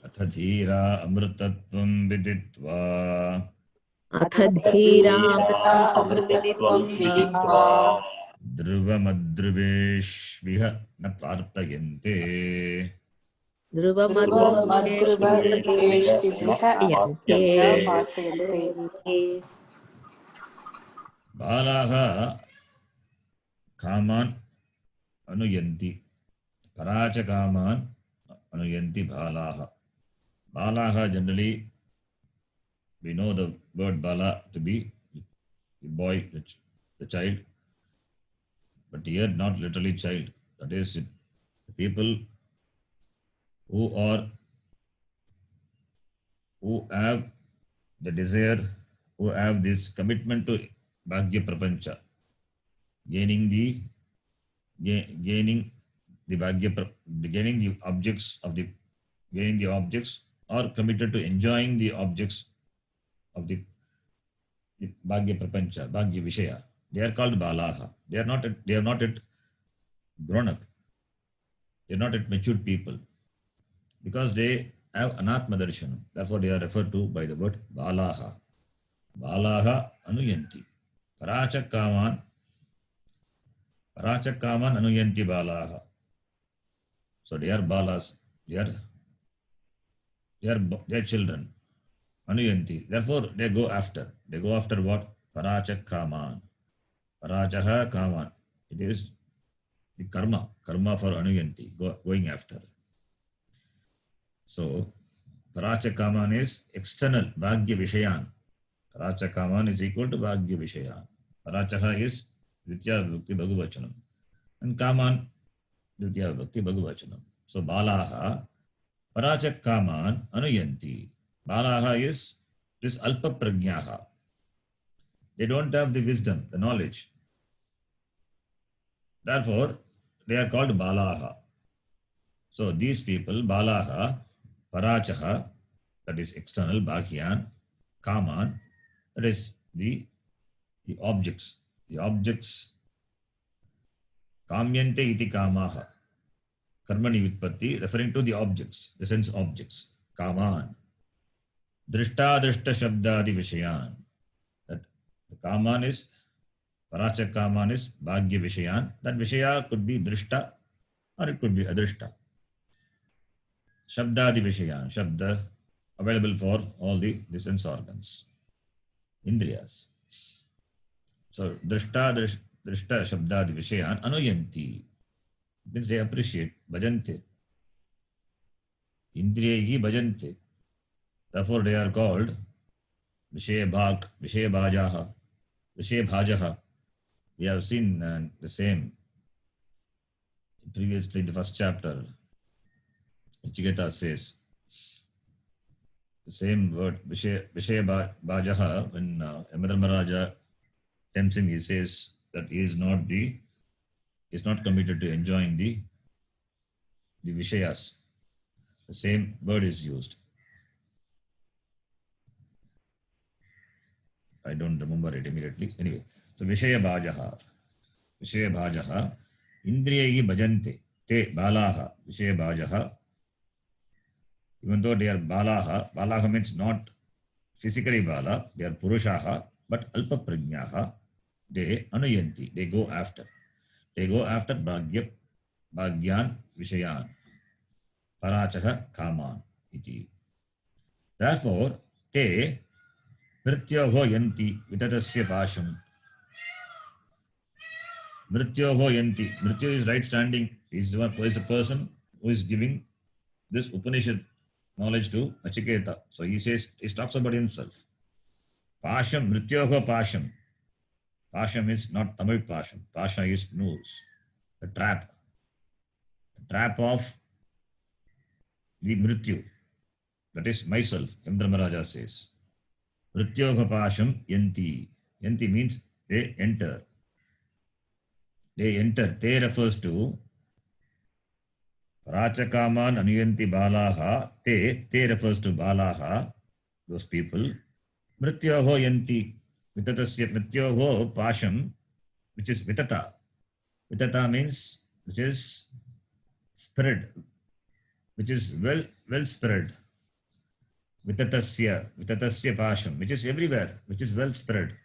Atha dhira amrutatvam viditva. अथ धीरामृतत्वं विदित्वा ध्रुवमध्रुवेष्विह न प्रार्थयन्ते ध्रुवमद्रुवेष्टिभिः पाठयन्ते बालाः कामान् अनुयन्ति पराच कामान् अनुयन्ति बालाः. Balaha generally, we know the word bala to be the boy, the child, but here not literally child. That is, the people who have the desire, who have this commitment to Bhagya Prapancha, gaining the Bhagya, gaining the objects of the, gaining the objects, or committed to enjoying the objects of the Bhagya Prapancha, Bhagya Vishaya. They are called Balaha. They have not yet grown up. They are not yet matured people. Because they have Anatma Darshanam. Therefore, they are referred to by the word Balaha. Balaha Anuyanti. Parachak Kaman Anuyanti Balaha. So they are Balas. They are children. Anuyanti. Therefore, they go after. They go after what? Parachak Kaman. Parachaha Kaman. It is the karma for Anuyanti, going after. So, Paracha Kaman is external, Bhagya Vishayan. Paracha Kaman is equal to Bhagya Vishayan. Parachaha is Dvitya Vibhakti Bhagavachanam. And Kaman, Dvitya Vibhakti Bhagavachanam. So, Balaha, Paracha Kaman, Anuyanti. Balaha is Alpa Prajnaha. They don't have the wisdom, the knowledge. Therefore, they are called Balaha. So, these people, Balaha, Parachaha, that is external, Bhagyan, Kaman, that is the objects. The objects, Kamyante iti Kamaha, Karmani Vitpatti, referring to the objects, the sense objects, Kaman. Drishta Drishta Shabdadi Vishayan. That the Kaman is, Parachak Kaman is Bhagya Vishayan. That Vishaya could be Drishta or it could be Adrishta. Shabdadi Vishayan, Shabda, available for all the sense organs, Indriyas. So, Drishta Shabdadi Vishayan, Anuyanti, means they appreciate, Bhajante. Indriyahi Bhajante. Therefore, they are called Vishaya Bhajaha, Vishaya Bhajaha. We have seen the same previously in the first chapter. Chigeta says the same word, Vishaya Bhajaha, when Yamadharmaraja tempts him, he says that he is not committed to enjoying the Vishayas. The same word is used. I don't remember it immediately. Anyway, so Vishaya Bhajaha, Indriyahi Bhajante, Te Balaha, Vishaya Bhajaha. Even though they are Balaha means not physically Bala, they are Purushaha, but Alpa Prajnaha, they Anuyanti, they go after. They go after Bhagyan Vishayan, Parachaha Kaman iti. Therefore, Te Mrityoho Yanti Vitatasya Pasham. Mrityoho Yanti. Mrityo is right standing, is a person who is giving this Upanishad knowledge to Nachiketa. So he talks about himself. Pasham, Mrityoho Pasham. Pasham is not Tamil Pasham. Pasha is noose, the trap. The trap of the Mrityu. That is myself, Yamadharmaraja says. Mrityoho Pasham Yanti. Yanti means they enter. They enter. Te refers to Parachakaman Anuyanti Balaha. Te refers to Balaha, those people. Mrityoho Yanti. Vitatasya Mrityoho Pasham, which is Vitata. Vitata means which is spread, which is well spread. Vitatasya pasham, which is everywhere, which is well spread.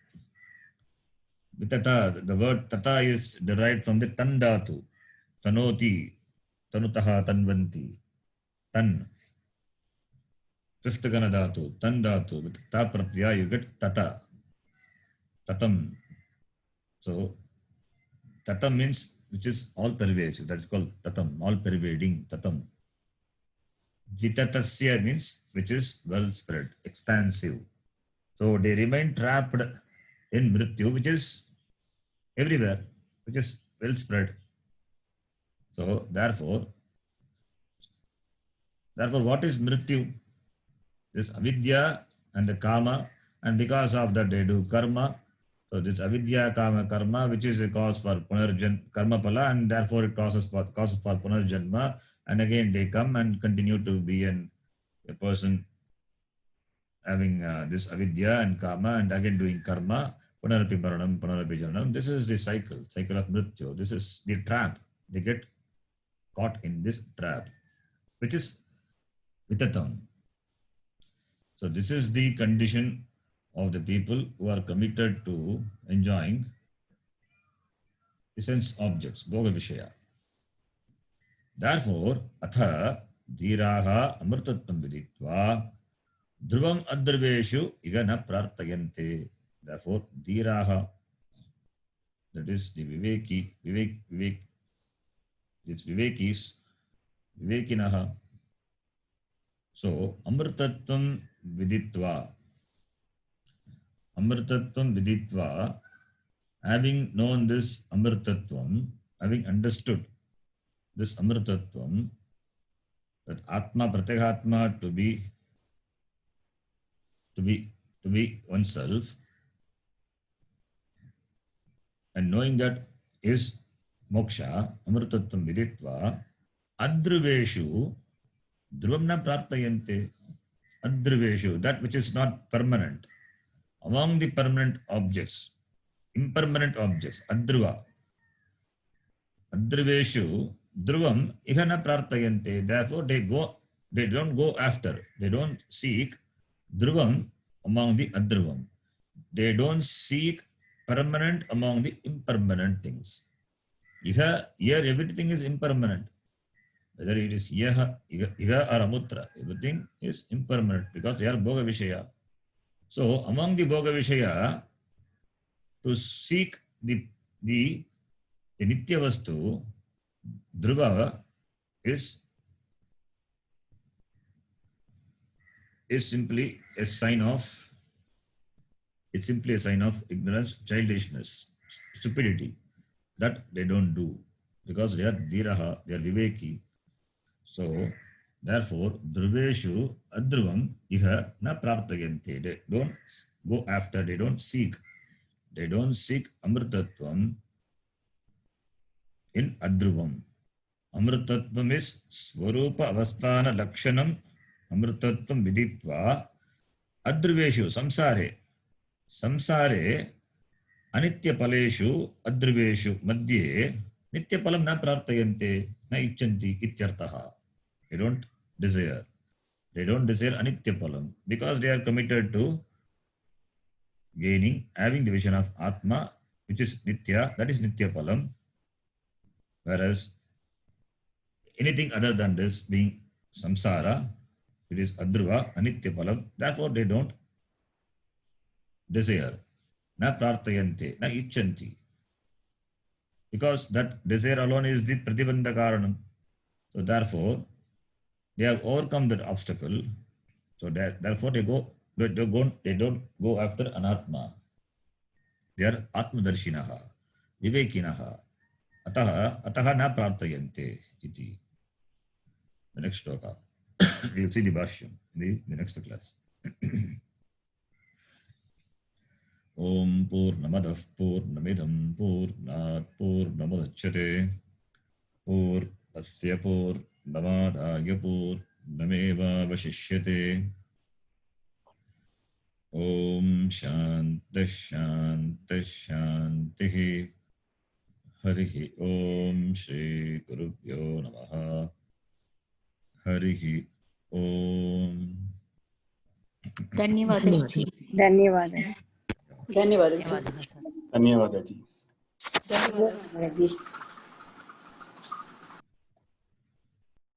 Vitata, the word tata is derived from the tan dhatu. Tanoti, tanutaha, tanvanti. Tan. Fifth gana dhatu, tan dhatu. With ta pratyaya, you get tata. Tatam. So, tatam means which is all pervasive. That is called tatam, all pervading, tatam. Vitatasya means which is well spread, expansive. So they remain trapped in mrityu, which is everywhere, which is well spread. So therefore, what is mrityu? This avidya and the kama, and because of that they do karma. So this avidya, kama, karma, which is a cause for karma pala, and therefore it causes for punarjanma, and again they come and continue to be a person having this avidya and kama, and again doing karma, punarapi maranam, punarapi janam. This is the cycle of mrityu. This is the trap. They get caught in this trap, which is vitatam. So this is the condition of the people who are committed to enjoying the sense objects, bhoga vishaya. Therefore, atha dhiraha amrtatvam viditva dhruvam adrveshu iga na prartayante. Therefore, dhiraha, that is the vivek, it's vivekis, vivekinaha. So, amrtatvam viditva, having known this amrtatvam, having understood this amrtatvam, that atma, pratyekatma to be oneself, and knowing that is moksha, amrtatvam viditva, adrveshu dhruvam na prartayante. Adrveshu, that which is not permanent. Among the permanent objects, impermanent objects, adruva. Adrveshu dhruvam iha na prartayante. Therefore, they don't go after, they don't seek dhruvam among the adruvam. They don't seek permanent among the impermanent things. Here everything is impermanent. Whether it is iha or amutra, everything is impermanent because they are bhoga vishaya. So among the bhoga vishaya, to seek the nitya vastu, dhruva is simply a sign of ignorance, childishness, stupidity, that they don't do because they are dhiraha, they are viveki. So therefore, dhruveshu adruvam iha na prartayante. They don't go after, they don't seek amrtatvam in adruvam. Amrtatvam is swarupa avasthana lakshanam amrtatvam viditva adruveshu samsare anitya paleshu adruveshu madhye nitya palam na prartayante na icchanti ityartaha. They don't desire anitya palam because they are committed to having the vision of Atma, which is nitya, that is nitya palam. Whereas anything other than this being samsara, it is adruva, anitya palam. Therefore, they don't desire. Na prartayante, na icchanti. Because that desire alone is the pratibandha karanam. So therefore, they have overcome that obstacle. So therefore, they don't go after anatma. They are atmadarshinaha, vivekinaha. Ataha na prartayante iti. The next shloka. We will see the bhashyam in the next class. Om Purnamadav Purnamidam Purnat Purnamudachyate Purnasya Purnamadaya Purnameva Vashishyate. Om Shanti Shanti Shanti. Harihi Om Shri Gurubhyo Namaha. Harihi Om. ధన్యవాదాలు ధన్యవాదాలు ధన్యవాదాలు ధన్యవాదాలు ధన్యవాదాలు जी ధన్యవాదాలు